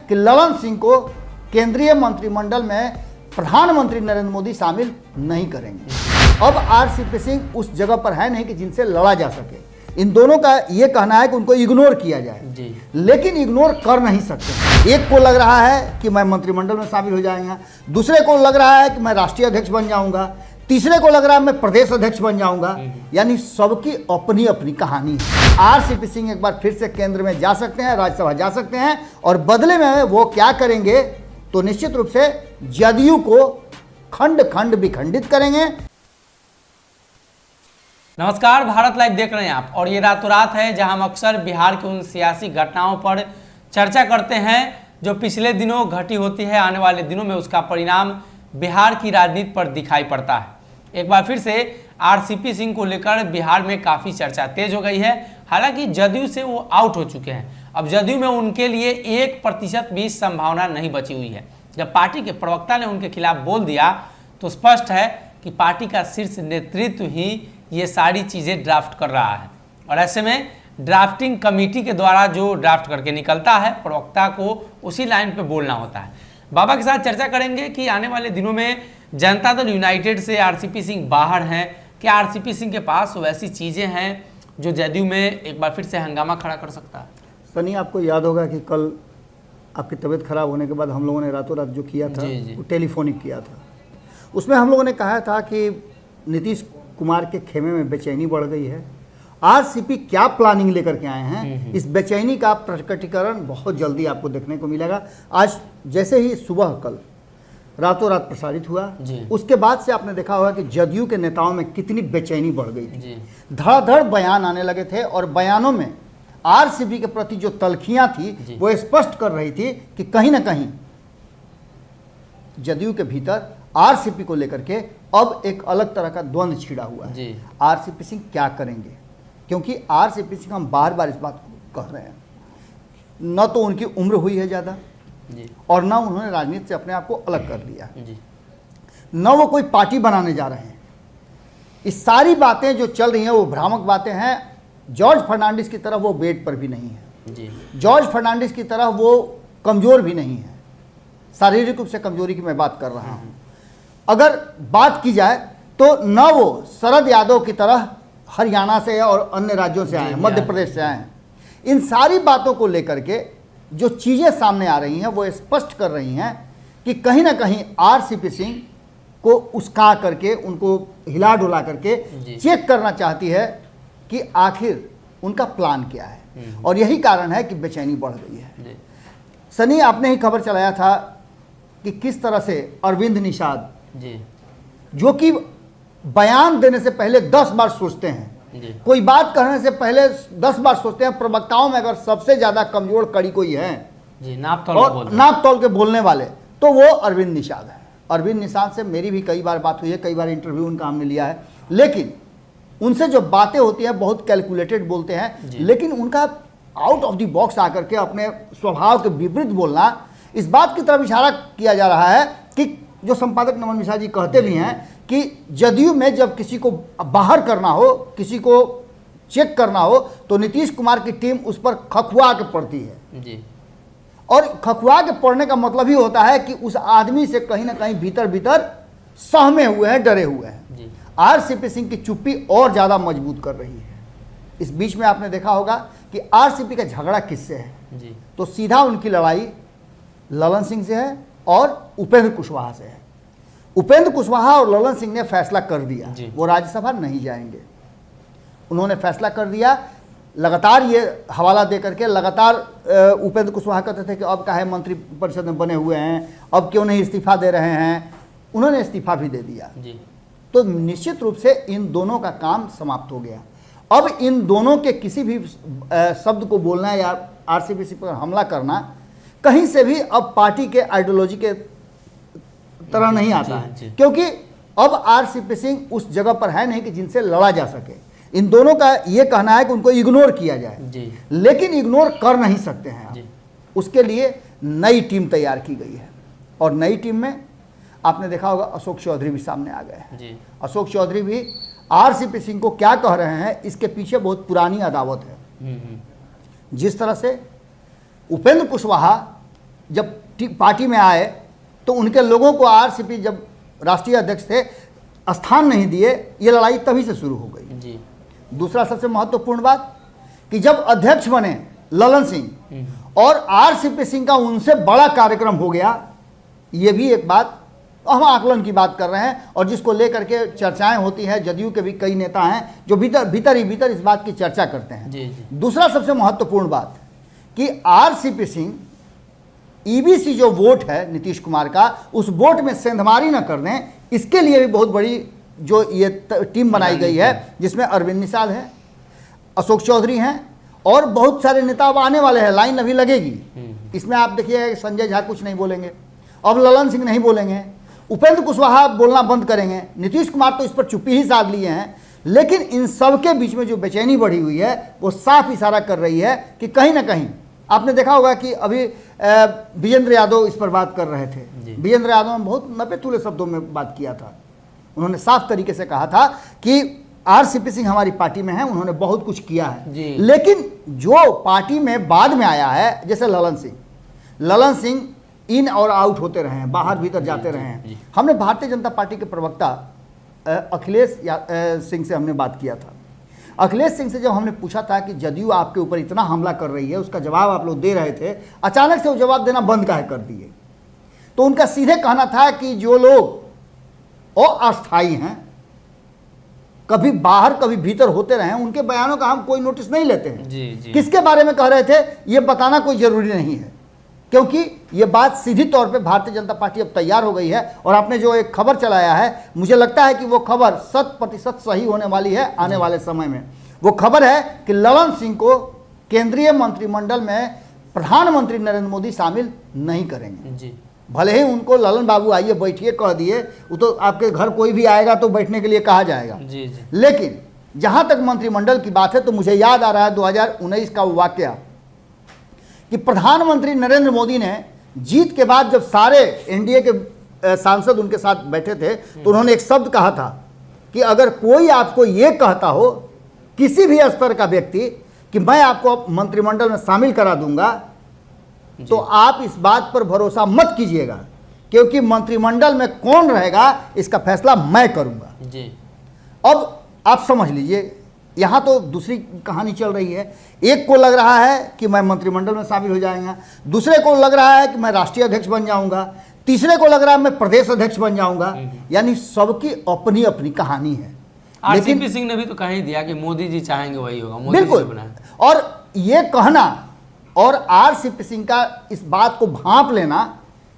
कि ललन सिंह को केंद्रीय मंत्रिमंडल में प्रधानमंत्री नरेंद्र मोदी शामिल नहीं करेंगे। अब आरसीपी सिंह उस जगह पर है नहीं कि जिनसे लड़ा जा सके। इन दोनों का ये कहना है कि उनको इग्नोर किया जाए जी। लेकिन इग्नोर कर नहीं सकते। एक को लग रहा है कि मैं मंत्रिमंडल में शामिल हो जाएंगे, दूसरे को लग रहा है कि मैं राष्ट्रीय अध्यक्ष बन जाऊंगा, तीसरे को लग रहा है मैं प्रदेश अध्यक्ष बन जाऊंगा। यानी सबकी अपनी अपनी कहानी है। आरसीपी सिंह एक बार फिर से केंद्र में जा सकते हैं, राज्यसभा जा सकते हैं, और बदले में वो क्या करेंगे तो निश्चित रूप से जदयू को खंड खंड विखंडित करेंगे। नमस्कार, भारत लाइव देख रहे हैं आप, और ये रातों रात है जहां हम अक्सर बिहार की उन सियासी घटनाओं पर चर्चा करते हैं जो पिछले दिनों घटी होती है। आने वाले दिनों में उसका परिणाम बिहार की राजनीति पर दिखाई पड़ता है। एक बार फिर से आरसीपी सिंह को लेकर बिहार में काफ़ी चर्चा तेज हो गई है। हालांकि जदयू से वो आउट हो चुके हैं। अब जदयू में उनके लिए 1% भी संभावना नहीं बची हुई है। जब पार्टी के प्रवक्ता ने उनके खिलाफ बोल दिया तो स्पष्ट है कि पार्टी का शीर्ष नेतृत्व ही ये सारी चीज़ें ड्राफ्ट कर रहा है, और ऐसे में ड्राफ्टिंग कमेटी के द्वारा जो ड्राफ्ट करके निकलता है, प्रवक्ता को उसी लाइन पे बोलना होता है। बाबा के साथ चर्चा करेंगे कि आने वाले दिनों में जनता दल यूनाइटेड से आरसीपी सिंह बाहर हैं, क्या आरसीपी सिंह के पास वैसी चीज़ें हैं जो जदयू में एक बार फिर से हंगामा खड़ा कर सकता है। सनी, आपको याद होगा कि कल आपकी तबीयत खराब होने के बाद हम लोगों ने रातों रात जो किया था वो टेलीफोनिक किया था। उसमें हम लोगों ने कहा था कि नीतीश कुमार के खेमे में बेचैनी बढ़ गई है। आरसीपी क्या प्लानिंग लेकर के आए हैं, इस बेचैनी का प्रकटीकरण बहुत जल्दी आपको देखने को मिलेगा। आज जैसे ही सुबह कल रातों रात प्रसारित हुआ, उसके बाद से आपने देखा होगा कि जदयू के नेताओं में कितनी बेचैनी बढ़ गई थी। धड़ाधड़ बयान आने लगे थे, और बयानों में आरसीपी के प्रति जो तलखियां थी वो स्पष्ट कर रही थी कि कहीं ना कहीं जदयू के भीतर आरसीपी को लेकर के अब एक अलग तरह का द्वंद्व छिड़ा हुआ है। आरसीपी सिंह क्या करेंगे, क्योंकि आरसीपी सिंह, हम बार बार इस बात को कह रहे हैं, न तो उनकी उम्र हुई है ज़्यादा, और न उन्होंने राजनीति से अपने आप को अलग कर लिया, न वो कोई पार्टी बनाने जा रहे हैं। इस सारी बातें जो चल रही हैं वो भ्रामक बातें हैं। जॉर्ज फर्नांडिस की तरह वो बेड पर भी नहीं है, जॉर्ज फर्नांडिस की तरह वो कमज़ोर भी नहीं है। शारीरिक रूप से कमजोरी की मैं बात कर रहा हूँ। अगर बात की जाए तो न वो शरद यादव की तरह हरियाणा से और अन्य राज्यों से आए हैं, मध्य प्रदेश से आए हैं। इन सारी बातों को लेकर के जो चीज़ें सामने आ रही हैं वो स्पष्ट कर रही हैं कि कहीं ना कहीं आरसीपी सिंह को उस्का करके, उनको हिला डुला करके चेक करना चाहती है कि आखिर उनका प्लान क्या है, और यही कारण है कि बेचैनी बढ़ गई है। सनी, आपने ही खबर चलाया था कि किस तरह से अरविंद निषाद जो कि बयान देने से पहले 10 बार सोचते हैं, कोई बात कहने से पहले 10 बार सोचते हैं। प्रवक्ताओं में अगर सबसे ज़्यादा कमजोर कड़ी कोई है नाप तोल के बोलने वाले, तो वो अरविंद निषाद है। अरविंद निषाद से मेरी भी कई बार बात हुई है, कई बार इंटरव्यू उनका हमने लिया है, लेकिन उनसे जो बातें होती हैं बहुत कैलकुलेटेड बोलते हैं। लेकिन उनका आउट ऑफ द बॉक्स आकर के अपने स्वभाव के विपरीत बोलना, इस बात की तरफ इशारा किया जा रहा है कि जो संपादक नमन मिश्रा जी कहते भी हैं कि जदयू में जब किसी को बाहर करना हो, किसी को चेक करना हो, तो नीतीश कुमार की टीम उस पर खखुआ के पड़ती है। और खखुआ के पड़ने का मतलब ही होता है कि उस आदमी से कहीं ना कहीं भीतर भीतर सहमे हुए हैं, डरे हुए हैं। आरसीपी सिंह की चुप्पी और ज़्यादा मजबूत कर रही है। इस बीच में आपने देखा होगा कि आरसीपी का झगड़ा किससे है, तो सीधा उनकी लड़ाई ललन सिंह से है और उपेंद्र कुशवाहा से है। उपेंद्र कुशवाहा और ललन सिंह ने फैसला कर दिया वो राज्यसभा नहीं जाएंगे। उन्होंने फैसला कर दिया। लगातार ये हवाला दे करके लगातार उपेंद्र कुशवाहा कहते थे कि अब काहे मंत्री परिषद में बने हुए हैं, अब क्यों नहीं इस्तीफा दे रहे हैं। उन्होंने इस्तीफा भी दे दिया। तो निश्चित रूप से इन दोनों का काम समाप्त हो गया। अब इन दोनों के किसी भी शब्द को बोलना या आरसीपी पर हमला करना कहीं से भी अब पार्टी के आइडियोलॉजी के तरह नहीं आता है, क्योंकि अब आरसीपी सिंह उस जगह पर है नहीं कि जिनसे लड़ा जा सके। इन दोनों का ये कहना है कि उनको इग्नोर किया जाए, लेकिन इग्नोर कर नहीं सकते हैं। उसके लिए नई टीम तैयार की गई है, और नई टीम में आपने देखा होगा अशोक चौधरी भी सामने आ गए हैं। अशोक चौधरी भी आरसीपी सिंह को क्या कह रहे हैं, इसके पीछे बहुत पुरानी अदावत है। जिस तरह से उपेंद्र कुशवाहा जब पार्टी में आए तो उनके लोगों को आरसीपी जब राष्ट्रीय अध्यक्ष थे स्थान नहीं दिए, ये लड़ाई तभी से शुरू हो गई जी। दूसरा सबसे महत्वपूर्ण बात कि जब अध्यक्ष बने ललन सिंह और आरसीपी सिंह का उनसे बड़ा कार्यक्रम हो गया, ये भी एक बात हम आकलन की बात कर रहे हैं और जिसको लेकर के चर्चाएं होती हैं। जदयू के भी कई नेता हैं जो भीतर इस बात की चर्चा करते हैं। जी जी। दूसरा सबसे महत्वपूर्ण बात कि आरसीपी सिंह ईबीसी जो वोट है नीतीश कुमार का, उस वोट में सेंधमारी न कर दें, इसके लिए भी बहुत बड़ी जो ये टीम बनाई गई है, जिसमें अरविंद निषाद है, अशोक चौधरी हैं और बहुत सारे नेता अब आने वाले हैं, लाइन अभी लगेगी। इसमें आप देखिए संजय झा कुछ नहीं बोलेंगे, अब ललन सिंह नहीं बोलेंगे, उपेंद्र कुशवाहा बोलना बंद करेंगे, नीतीश कुमार तो इस पर चुप्पी ही साध लिए हैं। लेकिन इन सब के बीच में जो बेचैनी बढ़ी हुई है वो साफ इशारा कर रही है कि कहीं ना कहीं आपने देखा होगा कि अभी विजेंद्र यादव इस पर बात कर रहे थे। विजेंद्र यादव ने बहुत नपे तुले शब्दों में बात किया था। उन्होंने साफ तरीके से कहा था कि आरसीपी सिंह हमारी पार्टी में है, उन्होंने बहुत कुछ किया है। लेकिन जो पार्टी में बाद में आया है, जैसे ललन सिंह इन और आउट होते रहे हैं, बाहर भीतर जाते रहे हैं। हमने भारतीय जनता पार्टी के प्रवक्ता अखिलेश सिंह से हमने बात किया था। अखिलेश सिंह से जब हमने पूछा था कि जदयू आपके ऊपर इतना हमला कर रही है, उसका जवाब आप लोग दे रहे थे, अचानक से वो जवाब देना बंद काहे कर दिए? तो उनका सीधे कहना था कि जो लोग अस्थायी हैं, कभी बाहर कभी भीतर होते रहे, उनके बयानों का हम कोई नोटिस नहीं लेते हैं। जी। किसके बारे में कह रहे थे ये बताना कोई जरूरी नहीं है, क्योंकि ये बात सीधी तौर पे भारतीय जनता पार्टी अब तैयार हो गई है। और आपने जो एक खबर चलाया है, मुझे लगता है कि वो खबर 100% सही होने वाली है आने वाले समय में। वो खबर है कि ललन सिंह को केंद्रीय मंत्रिमंडल में प्रधानमंत्री नरेंद्र मोदी शामिल नहीं करेंगे। जी। भले ही उनको ललन बाबू आइए बैठिए कह दिए, वो तो आपके घर कोई भी आएगा तो बैठने के लिए कहा जाएगा। जी। लेकिन जहां तक मंत्रिमंडल की बात है तो मुझे याद आ रहा है 2019 का वो वाकया कि प्रधानमंत्री नरेंद्र मोदी ने जीत के बाद जब सारे एनडीए के सांसद उनके साथ बैठे थे तो उन्होंने एक शब्द कहा था कि अगर कोई आपको ये कहता हो, किसी भी स्तर का व्यक्ति, कि मैं आपको मंत्रिमंडल में शामिल करा दूंगा, तो आप इस बात पर भरोसा मत कीजिएगा, क्योंकि मंत्रिमंडल में कौन रहेगा इसका फैसला मैं करूंगा। जी। अब आप समझ लीजिए, यहाँ तो दूसरी कहानी चल रही है। एक को लग रहा है कि मैं मंत्रिमंडल में शामिल हो जाएगा, दूसरे को लग रहा है कि मैं राष्ट्रीय अध्यक्ष बन जाऊंगा, तीसरे को लग रहा है मैं प्रदेश अध्यक्ष बन जाऊंगा। यानी सबकी अपनी अपनी कहानी है। आरसीपी सिंह ने भी तो कह ही दिया कि मोदी जी चाहेंगे वही होगा, मोदी बिल्कुल। और ये कहना और आरसीपी सिंह का इस बात को भांप लेना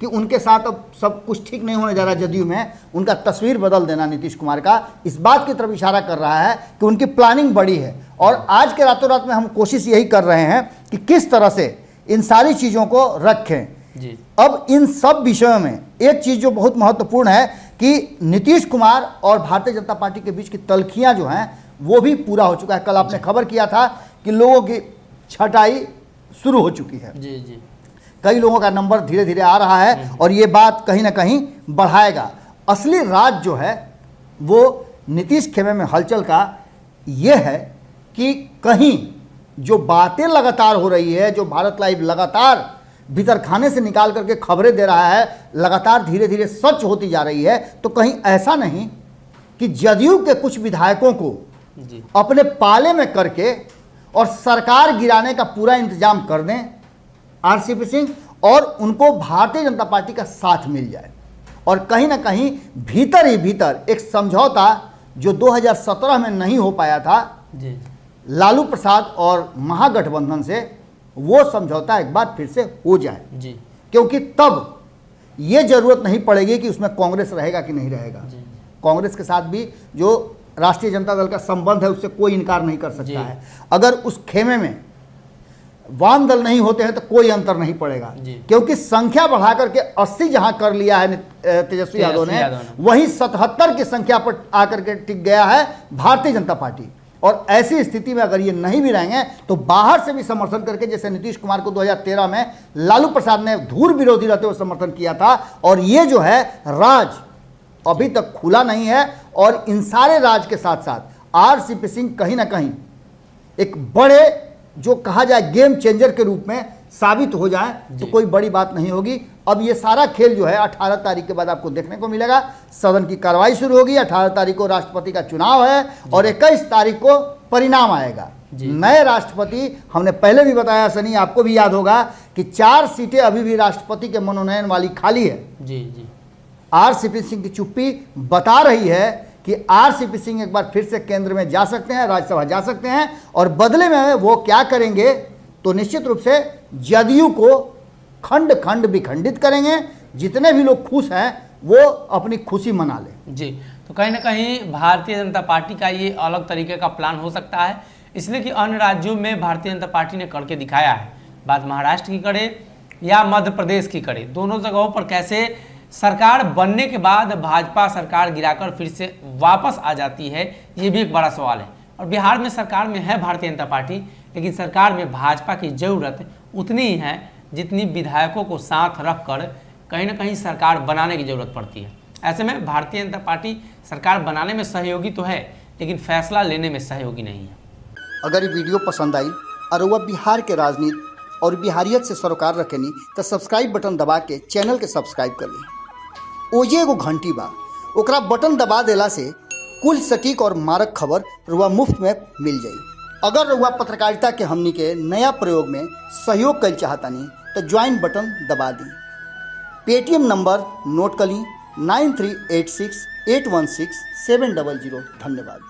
कि उनके साथ अब सब कुछ ठीक नहीं होने जा रहा जदयू में, उनका तस्वीर बदल देना नीतीश कुमार का, इस बात की तरफ इशारा कर रहा है कि उनकी प्लानिंग बड़ी है। और आज के रातों रात में हम कोशिश यही कर रहे हैं कि किस तरह से इन सारी चीज़ों को रखें। जी। अब इन सब विषयों में एक चीज़ जो बहुत महत्वपूर्ण है कि नीतीश कुमार और भारतीय जनता पार्टी के बीच की तलखियाँ जो हैं वो भी पूरा हो चुका है। कल आपने खबर किया था कि लोगों की छटाई शुरू हो चुकी है। जी जी। कई लोगों का नंबर धीरे धीरे आ रहा है और ये बात कहीं ना कहीं बढ़ाएगा। असली राज जो है वो नीतीश खेमे में हलचल का ये है कि कहीं जो बातें लगातार हो रही है, जो भारत लाइव लगातार भीतर खाने से निकाल करके खबरें दे रहा है, लगातार धीरे धीरे सच होती जा रही है, तो कहीं ऐसा नहीं कि जदयू के कुछ विधायकों को अपने पाले में करके और सरकार गिराने का पूरा इंतजाम कर दें आरसीपी सिंह, और उनको भारतीय जनता पार्टी का साथ मिल जाए और कहीं ना कहीं भीतर ही भीतर एक समझौता जो 2017 में नहीं हो पाया था जी। लालू प्रसाद और महागठबंधन से, वो समझौता एक बार फिर से हो जाए जी। क्योंकि तब ये जरूरत नहीं पड़ेगी कि उसमें कांग्रेस रहेगा कि नहीं रहेगा। कांग्रेस के साथ भी जो राष्ट्रीय जनता दल का संबंध है उससे कोई इनकार नहीं कर सकता है। अगर उस खेमे में वाम दल नहीं होते हैं तो कोई अंतर नहीं पड़ेगा, क्योंकि संख्या बढ़ा करके 80 जहां कर लिया है तेजस्वी यादव ने, वहीं 77 की संख्या पर आकर के टिक गया है भारतीय जनता पार्टी। और ऐसी स्थिति में अगर ये नहीं भी रहेंगे तो बाहर से भी समर्थन करके, जैसे नीतीश कुमार को 2013 में लालू प्रसाद ने धूर विरोधी रहते हुए समर्थन किया था, और ये जो है राज अभी तक खुला नहीं है। और इन सारे राज के साथ साथ आरसीपी सिंह कहीं ना कहीं एक बड़े, जो कहा जाए गेम चेंजर के रूप में साबित हो जाए तो कोई बड़ी बात नहीं होगी। अब ये सारा खेल जो है 18 तारीख के बाद आपको देखने को मिलेगा। सदन की कार्रवाई शुरू होगी, 18 तारीख को राष्ट्रपति का चुनाव है और 21 तारीख को परिणाम आएगा। नए राष्ट्रपति, हमने पहले भी बताया सनी, आपको भी याद होगा कि 4 सीटें अभी भी राष्ट्रपति के मनोनयन वाली खाली है। जी। आरसीपी सिंह की चुप्पी बता रही है कि आरसीपी सिंह एक बार फिर से केंद्र में जा सकते हैं, राज्यसभा जा सकते हैं, और बदले में वो क्या करेंगे तो निश्चित रूप से जदयू को खंड खंड विखंडित करेंगे। जितने भी लोग खुश हैं वो अपनी खुशी मना लें। जी, तो कहीं ना कहीं भारतीय जनता पार्टी का ये अलग तरीके का प्लान हो सकता है, इसलिए कि अन्य राज्यों में भारतीय जनता पार्टी ने करके दिखाया है। बात महाराष्ट्र की करे या मध्य प्रदेश की करे, दोनों जगहों पर कैसे सरकार बनने के बाद भाजपा सरकार गिराकर फिर से वापस आ जाती है, ये भी एक बड़ा सवाल है। और बिहार में सरकार में है भारतीय जनता पार्टी, लेकिन सरकार में भाजपा की ज़रूरत उतनी ही है जितनी विधायकों को साथ रखकर कहीं ना कहीं सरकार बनाने की ज़रूरत पड़ती है। ऐसे में भारतीय जनता पार्टी सरकार बनाने में सहयोगी तो है, लेकिन फैसला लेने में सहयोगी नहीं है। अगर ये वीडियो पसंद आई और वह बिहार के राजनीति और बिहारियत से सरोकार रखेनी तो सब्सक्राइब बटन दबा के चैनल के सब्सक्राइब कर ली। ओजे एगो घंटी बा, ओकरा बटन दबा देला से कुल सटीक और मारक खबर रुआ मुफ्त में मिल जाई। अगर रुआ पत्रकारिता के हमनी के नया प्रयोग में सहयोग कर चाहतानी तो ज्वाइन बटन दबा दी। पेटीएम नंबर नोट कर ली 9386816700। धन्यवाद।